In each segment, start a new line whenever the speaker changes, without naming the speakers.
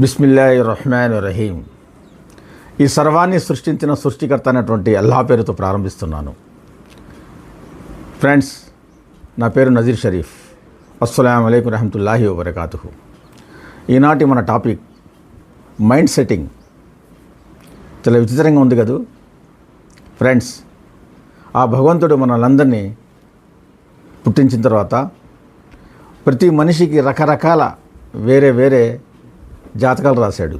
బిస్మిల్లాహిర్రహ్మానిర్రహీం. ఈ సర్వాన్ని సృష్టించిన సృష్టికర్త అయినటువంటి అల్లాహ్ పేరుతో ప్రారంభిస్తున్నాను. ఫ్రెండ్స్, నా పేరు నజీర్ షరీఫ్. అస్సలాము అలైకుం రహమతుల్లాహి వబరకాతుహు. ఈనాటి మన టాపిక్ మైండ్ సెట్టింగ్. చాలా విచిత్రంగా ఉంది కదూ ఫ్రెండ్స్. ఆ భగవంతుడు మనలందరినీ పుట్టించిన తర్వాత ప్రతి మనిషికి రకరకాల వేరే వేరే జాతకాలు రాశాడు.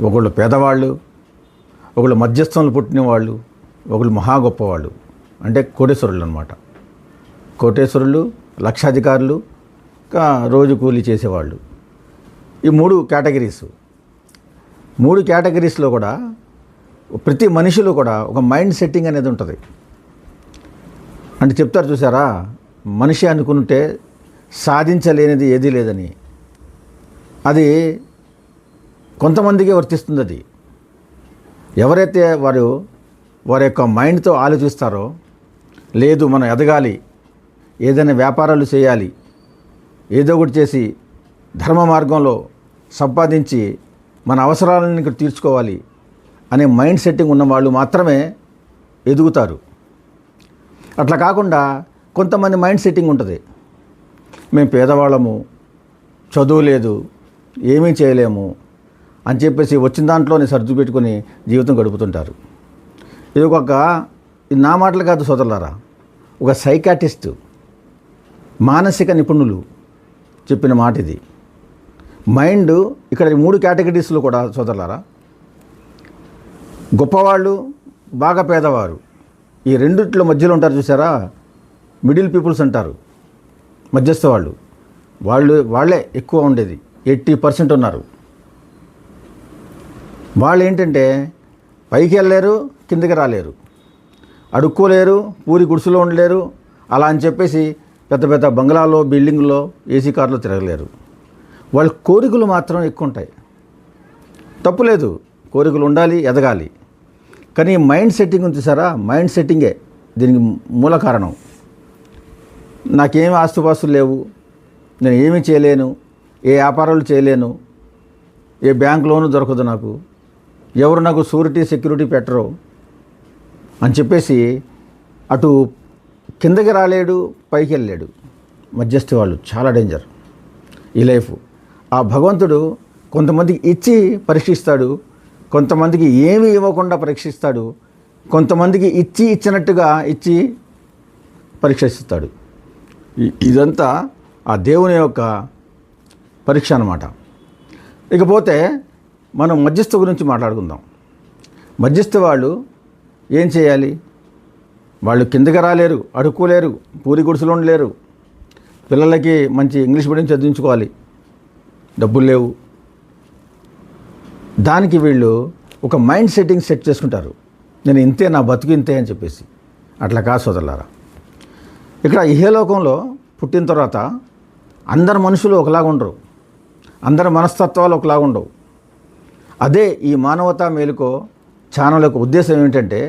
ఒకళ్ళు పేదవాళ్ళు, ఒకళ్ళు మధ్యస్థంలో పుట్టిన వాళ్ళు, ఒకళ్ళు మహా గొప్పవాళ్ళు, అంటే కోటేశ్వరులు అన్నమాట. కోటేశ్వరులు, లక్షాధికారులు, రోజు కూలీ చేసేవాళ్ళు. ఈ మూడు కేటగిరీస్లో కూడా ప్రతి మనిషిలో కూడా ఒక మైండ్ సెట్టింగ్ అనేది ఉంటుంది. అంటే చెప్తారు చూసారా, మనిషి అనుకుంటే సాధించలేనిది ఏదీ లేదని. అది కొంతమందికే వర్తిస్తుంది. అది ఎవరైతే వారి యొక్క మైండ్తో ఆలోచిస్తారో, లేదు మనం ఎదగాలి, ఏదైనా వ్యాపారాలు చేయాలి, ఏదో ఒకటి చేసి ధర్మ మార్గంలో సంపాదించి మన అవసరాలను ఇక్కడ తీర్చుకోవాలి అనే మైండ్ సెట్టింగ్ ఉన్న వాళ్ళు మాత్రమే ఎదుగుతారు. అట్లా కాకుండా కొంతమంది మైండ్ సెట్టింగ్ ఉంటుంది, మేము పేదవాళ్ళము, చదువు లేదు, ఏమీ చేయలేము అని చెప్పేసి వచ్చిన దాంట్లోనే సర్దు పెట్టుకొని జీవితం గడుపుతుంటారు. ఇది నా మాటలు కాదు సోదరులారా, ఒక సైకాటిస్టు, మానసిక నిపుణులు చెప్పిన మాట ఇది. మైండ్ ఇక్కడ మూడు కేటగిరీస్లో కూడా సోదరులారా, గొప్పవాళ్ళు, బాగా పేదవారు, ఈ రెండిట్లో మధ్యలో ఉంటారు చూసారా, మిడిల్ పీపుల్స్ అంటారు, మధ్యస్థ వాళ్ళే ఎక్కువ ఉండేది. 80% ఉన్నారు. వాళ్ళు ఏంటంటే పైకి వెళ్ళలేరు, కిందకి రాలేరు, అడుక్కోలేరు, పూరి గుడిసెలో ఉండలేరు, అలా అని చెప్పేసి పెద్ద పెద్ద బంగ్లాలో, బిల్డింగ్లో, ఏసీ కార్లో తిరగలేరు. వాళ్ళ కోరికలు మాత్రం ఎక్కువ ఉంటాయి. తప్పులేదు, కోరికలు ఉండాలి, ఎదగాలి. కానీ మైండ్ సెట్టింగ్ ఉంది చూసారా, మైండ్ సెట్టింగే దీనికి మూల కారణం. నాకేమి ఆస్తుపాస్తులు లేవు, నేను ఏమీ చేయలేను, ఏ వ్యాపారాలు చేయలేను, ఏ బ్యాంక్ లోను దొరకదు, నాకు ఎవరు నాకు సెక్యూరిటీ పెట్టరు అని చెప్పేసి అటు కిందకి రాలేడు, పైకి వెళ్ళలేడు. మధ్యస్థి వాళ్ళు చాలా డేంజర్ ఈ లైఫ్. ఆ భగవంతుడు కొంతమందికి ఇచ్చి పరీక్షిస్తాడు, కొంతమందికి ఏమీ ఇవ్వకుండా పరీక్షిస్తాడు, కొంతమందికి ఇచ్చినట్టుగా ఇచ్చి పరీక్షిస్తాడు. ఇదంతా ఆ దేవుని యొక్క పరీక్ష అన్నమాట. ఇకపోతే మనం మధ్యస్థ గురించి మాట్లాడుకుందాం. మధ్యస్థ వాళ్ళు ఏం చేయాలి? వాళ్ళు కిందకి రాలేరు, అడుక్కోలేరు, పూరి గుడిసెలో ఉండలేరు, పిల్లలకి మంచి ఇంగ్లీష్ మీడియం చదివించుకోవాలి, డబ్బులు లేవు. దానికి వీళ్ళు ఒక మైండ్ సెట్టింగ్ సెట్ చేసుకుంటారు, నేను ఇంతే, నా బతుకు ఇంతే అని చెప్పేసి. అట్లా కాదు సోదరులారా. ఇక్కడ ఇహలోకంలో పుట్టిన తర్వాత అందరు మనుషులు ఒకలాగా ఉండరు, అందరి మనస్తత్వాలు ఒకలాగా ఉండవు. అదే ఈ మానవతా మేలుకో ఛానల్ యొక్క ఉద్దేశం ఏమిటంటే,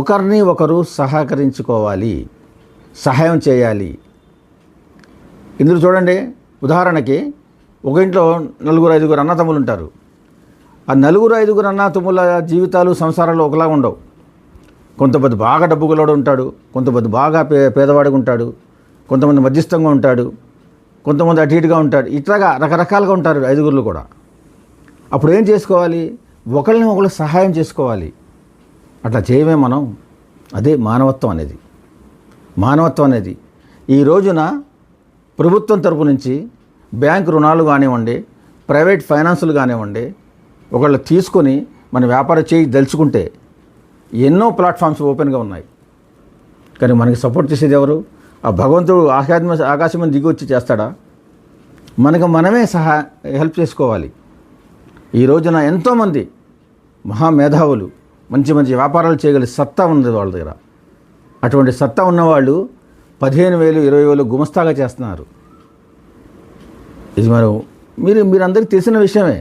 ఒకరిని ఒకరు సహకరించుకోవాలి, సహాయం చేయాలి. ఇందులో చూడండి, ఉదాహరణకి ఒక ఇంట్లో 4-5 అన్నతమ్ములు ఉంటారు. ఆ 4-5 అన్నతమ్ముల జీవితాలు, సంసారాలు ఒకలాగా ఉండవు. కొంతమంది బాగా డబ్బు గలవాడు ఉంటాడు, కొంతమంది బాగా పేదవాడిగా ఉంటాడు, కొంతమంది మధ్యస్థంగా ఉంటాడు, కొంతమంది అటు ఇటుగా ఉంటాడు. ఇట్లాగా రకరకాలుగా ఉంటారు 5 కూడా. అప్పుడు ఏం చేసుకోవాలి? ఒకరిని ఒకరు సహాయం చేసుకోవాలి. అట్లా చేయమే మనం. అదే మానవత్వం అనేది. మానవత్వం అనేది ఈ రోజున ప్రభుత్వం తరపు నుంచి బ్యాంకు రుణాలు కానివ్వండి, ప్రైవేట్ ఫైనాన్సులు కానివ్వండి, ఒకళ్ళు తీసుకొని మన వ్యాపారం దలుచుకుంటే ఎన్నో ప్లాట్ఫామ్స్ ఓపెన్గా ఉన్నాయి. కానీ మనకి సపోర్ట్ చేసేది ఎవరు? ఆ భగవంతుడు ఆకాశం దిగి వచ్చి చేస్తాడా? మనమే హెల్ప్ చేసుకోవాలి. ఈ రోజున ఎంతోమంది మహామేధావులు మంచి మంచి వ్యాపారాలు చేయగలిగే సత్తా ఉంది వాళ్ళ దగ్గర. అటువంటి సత్తా ఉన్నవాళ్ళు 15,000, 20,000 గుమస్తాగా చేస్తున్నారు. ఇది మీరందరికీ తెలిసిన విషయమే,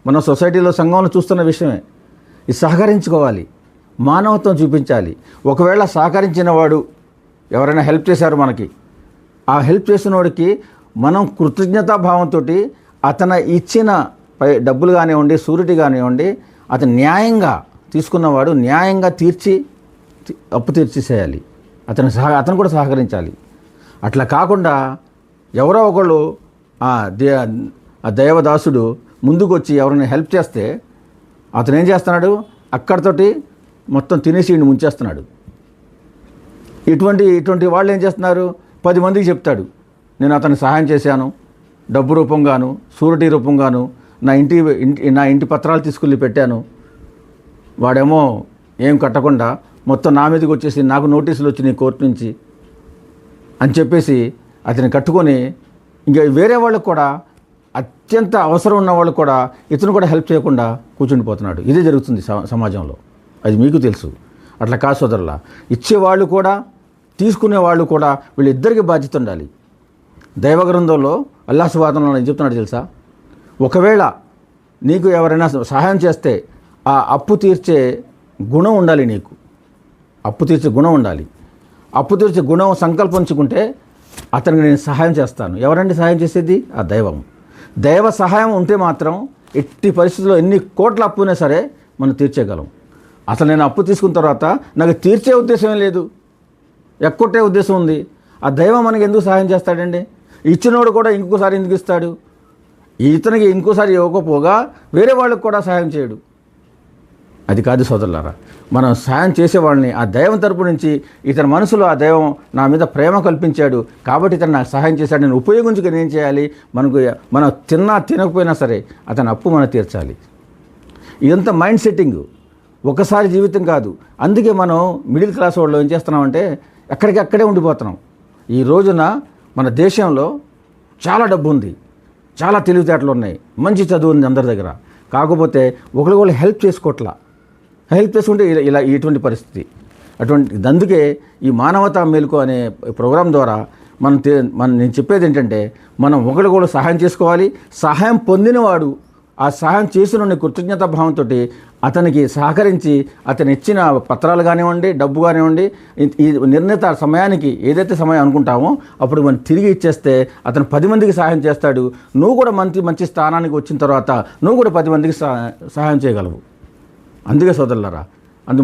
మన సొసైటీలో, సంఘంలో చూస్తున్న విషయమే. ఇది సహకరించుకోవాలి, మానవత్వం చూపించాలి. ఒకవేళ సహకరించిన వాడు ఎవరైనా హెల్ప్ చేశారు మనకి, ఆ హెల్ప్ చేసిన వాడికి మనం కృతజ్ఞతాభావంతో అతను ఇచ్చిన డబ్బులు కానివ్వండి, షూరిటీ కానివ్వండి, అతను న్యాయంగా తీసుకున్నవాడు న్యాయంగా అప్పు తీర్చేసేయాలి. అతను కూడా సహకరించాలి. అట్లా కాకుండా ఎవరో ఒకళ్ళు ఆ దైవదాసుడు ముందుకు వచ్చి ఎవరైనా హెల్ప్ చేస్తే అతను ఏం చేస్తున్నాడు, అక్కడితోటి మొత్తం తినేసి ముంచేస్తున్నాడు. ఇటువంటి వాళ్ళు ఏం చేస్తున్నారు, 10 మందికి చెప్తాడు, నేను అతనికి సహాయం చేశాను, డబ్బు రూపంగాను, షూరిటీ రూపంగాను, నా ఇంటి పత్రాలు తీసుకెళ్ళి పెట్టాను. వాడేమో ఏం కట్టకుండా మొత్తం నా మీదకి వచ్చేసి నాకు నోటీసులు వచ్చినాయి కోర్టు నుంచి అని చెప్పేసి అతన్ని కట్టుకొని ఇంకా వేరే వాళ్ళకు కూడా, అత్యంత అవసరం ఉన్న వాళ్ళు కూడా ఇతను కూడా హెల్ప్ చేయకుండా కూర్చుండిపోతున్నాడు. ఇదే జరుగుతుంది సమాజంలో. అది మీకు తెలుసు. అట్లా కాదు సోదరులా, ఇచ్చేవాళ్ళు కూడా తీసుకునేవాళ్ళు కూడా వీళ్ళిద్దరికీ బాధ్యత ఉండాలి. దైవ గ్రంథంలో అల్లాహ్ సుబ్హానహు ఏం చెప్తున్నాడు తెలుసా, ఒకవేళ నీకు ఎవరైనా సహాయం చేస్తే ఆ అప్పు తీర్చే గుణం ఉండాలి. నీకు అప్పు తీర్చే గుణం ఉండాలి. అప్పు తీర్చే గుణం సంకల్పించుకుంటే అతనికి నేను సహాయం చేస్తాను. ఎవరండి సహాయం చేసేది? ఆ దైవం. దైవ సహాయం ఉంటే మాత్రం ఎట్టి పరిస్థితుల్లో ఎన్ని కోట్ల అప్పు ఉన్నా సరే మనం తీర్చేయగలం. అసలు నేను అప్పు తీసుకున్న తర్వాత నాకు తీర్చే ఉద్దేశం లేదు, ఎక్కొట్టే ఉద్దేశం ఉంది. ఆ దైవం మనకి ఎందుకు సహాయం చేస్తాడండి? ఇచ్చినోడు కూడా ఇంకోసారి ఎందుకు ఇస్తాడు? ఇతనికి ఇంకోసారి ఇవ్వకపోగా వేరే వాళ్ళకి కూడా సహాయం చేయడు. అది కాదు సోదరులారా. మనం సహాయం చేసేవాళ్ళని ఆ దైవం తరపు నుంచి ఇతని మనసులో ఆ దైవం నా మీద ప్రేమ కల్పించాడు కాబట్టి ఇతను నాకు సహాయం చేశాడు, నేను ఉపయోగించుకొని ఏం చేయాలి, మనం తినకపోయినా సరే అతని అప్పు మనం తీర్చాలి. ఇదంతా మైండ్ సెట్టింగ్, ఒకసారి జీవితం కాదు. అందుకే మనం మిడిల్ క్లాస్ వాళ్ళు ఏం చేస్తున్నామంటే అక్కడే ఉండిపోతున్నాం. ఈ రోజున మన దేశంలో చాలా డబ్బు ఉంది, చాలా తెలివితేటలు ఉన్నాయి, మంచి చదువు ఉంది అందరి దగ్గర. కాకపోతే ఒకళ్ళు హెల్ప్ చేసుకుంటే ఇటువంటి పరిస్థితి. అందుకే ఈ మానవతా మేలుకో అనే ప్రోగ్రాం ద్వారా నేను చెప్పేది ఏంటంటే, మనం ఒకళ్ళు సహాయం చేసుకోవాలి. సహాయం పొందినవాడు ఆ సహాయం చేసిన కృతజ్ఞతా భావంతో అతనికి సహకరించి అతను ఇచ్చిన పత్రాలు కానివ్వండి, డబ్బు కానివ్వండి, ఈ నిర్ణీత సమయానికి ఏదైతే సమయం అనుకుంటామో అప్పుడు మనం తిరిగి ఇచ్చేస్తే అతను 10 మందికి సహాయం చేస్తాడు. నువ్వు కూడా మంచి స్థానానికి వచ్చిన తర్వాత నువ్వు కూడా 10 మందికి సహాయం చేయగలవు. అందుకే సోదరులారా,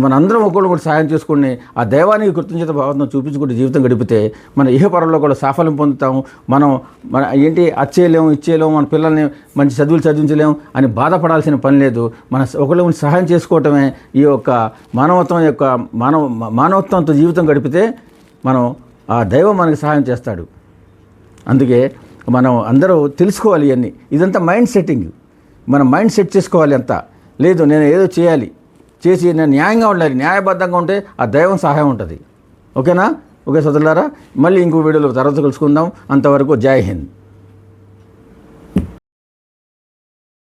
మనందరం ఒకళ్ళు సహాయం చేసుకుని ఆ దైవానికి కృతజ్ఞత భావంతో చూపించుకుంటూ జీవితం గడిపితే మన ఇహపరంలో కూడా సాఫల్యం పొందుతాము. మన ఇచ్చేయలేము, మన పిల్లల్ని మంచి చదువులు చదివించలేము అని బాధపడాల్సిన పని లేదు. మన ఒకళ్ళు సహాయం చేసుకోవటమే ఈ యొక్క మానవత్వంతో జీవితం గడిపితే మనం ఆ దైవం మనకి సహాయం చేస్తాడు. అందుకే మనం అందరూ తెలుసుకోవాలి ఇవన్నీ. ఇదంతా మైండ్ సెట్టింగ్. మనం మైండ్ సెట్ చేసుకోవాలి. అంతా లేదు నేను ఏదో చేసి నేను న్యాయంగా ఉండాలి, న్యాయబద్ధంగా ఉంటే ఆ దైవం సహాయం ఉంటుంది. ఓకేనా? ఓకే సోదరులారా, మళ్ళీ ఇంకో వీడియోలో తర్వాత కలుసుకుందాం. అంతవరకు జై హింద్.